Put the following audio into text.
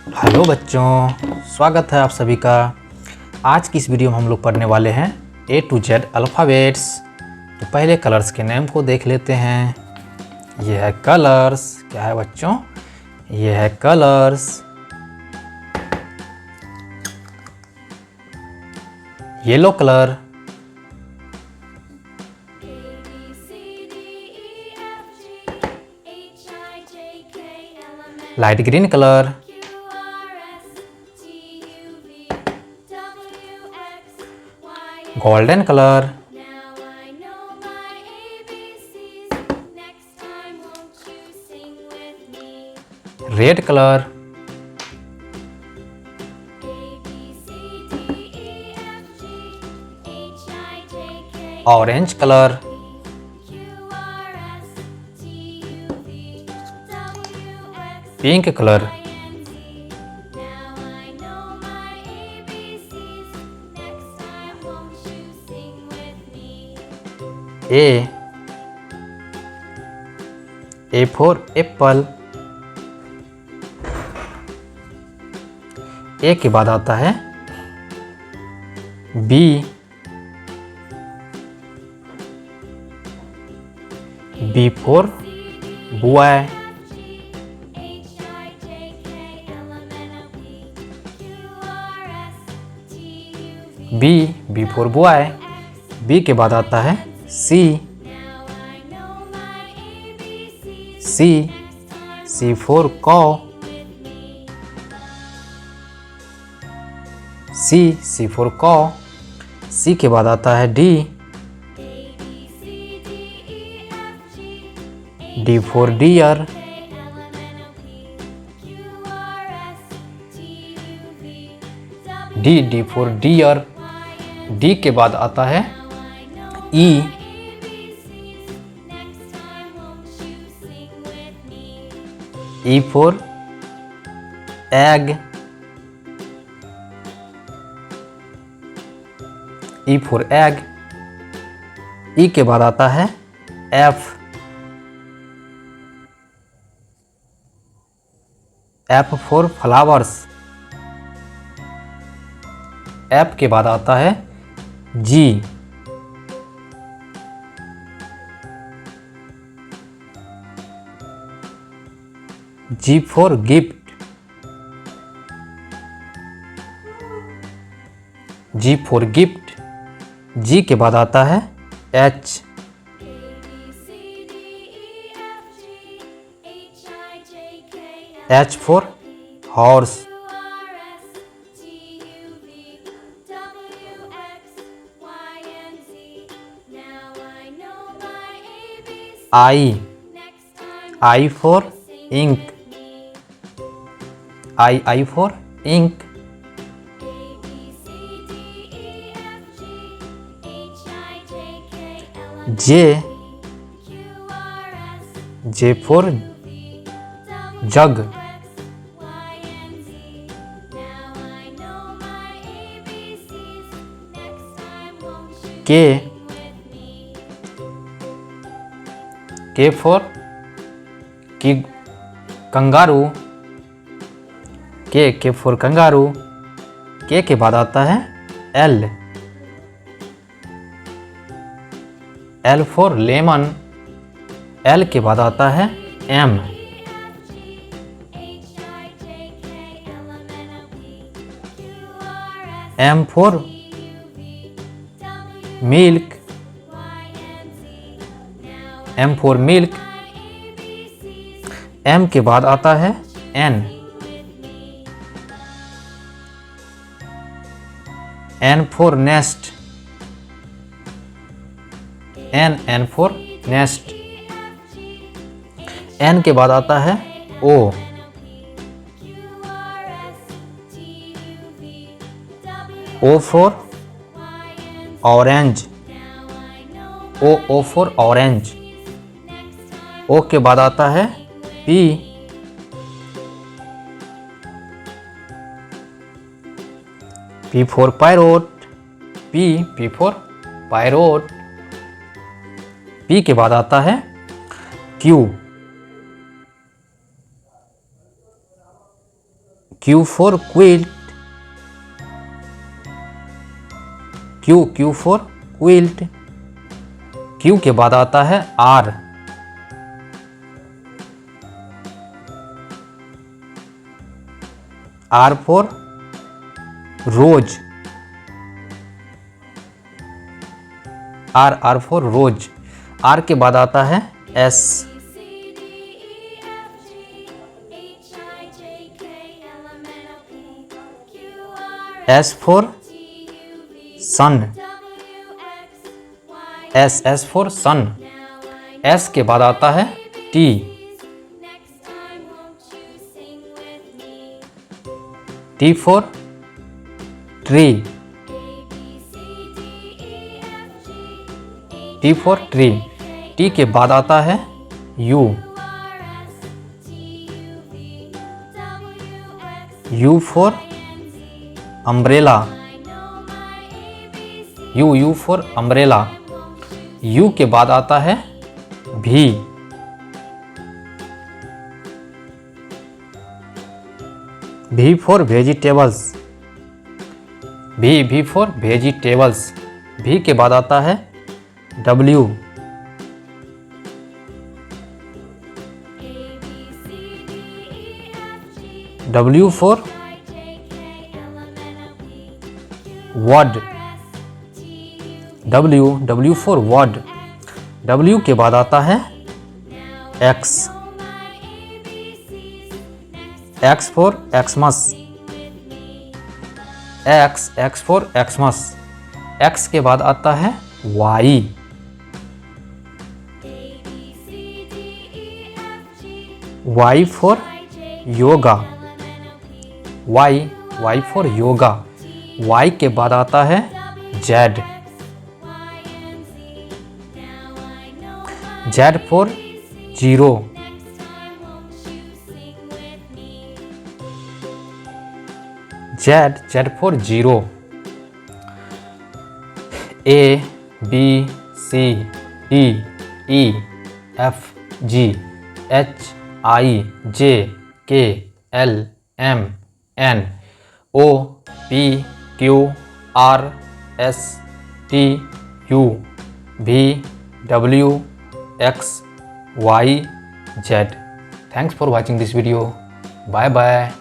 Hello बच्चों, स्वागत है आप सभी का। आज की इस वीडियो में हम लोग पढ़ने वाले हैं A to Z अल्फ़ाबेट्स। तो पहले कलर्स के नेम को देख लेते हैं। ये है कलर्स। क्या है बच्चों? ये है colours. Yellow colour, light green colour, golden colour, red colour, orange colour, pink colour, A for apple. A के बाद आता है B, B for boy. B for boy. B के बाद आता है सी, सी फॉर कॉ। सी फॉर कॉ। सी के बाद आता है D for deer. D for deer. D के बाद आता है E for egg. E for egg. E के बाद आता है एफ फॉर फ्लावर्स। एफ के बाद आता है G for gift. G for gift. G के बाद आता है H for horse. I for ink. I for ink. J for jug. K for kangaroo. K for kangaroo. के बाद आता है एल फॉर लेमन। एल के बाद आता है M for milk. M for milk. M के बाद आता है N for nest. N for nest. N के बाद आता है O for orange. O for orange. O के बाद आता है P for parrot. P for parrot. P के बाद आता है Q for quilt, Q for quilt। Q के बाद आता है R, R for rose, R for rose। R के बाद आता है S, S for sun, S for sun। S के बाद आता है T, T for tree, T for tree। T के बाद आता है U, U for umbrella, U for umbrella। U के बाद आता है V, V for vegetables, V for vegetables। V के बाद आता है W, W for word, W for word। W के बाद आता है X, X for Xmas, X for Xmas। X के बाद आता है Y, Y for yoga, Y for yoga। Y के बाद आता है Z, Z for zero, Z for zero। A B C D E F G H I J K L M N O P Q R S T U V W X Y Z। Thanks for watching this video. Bye bye.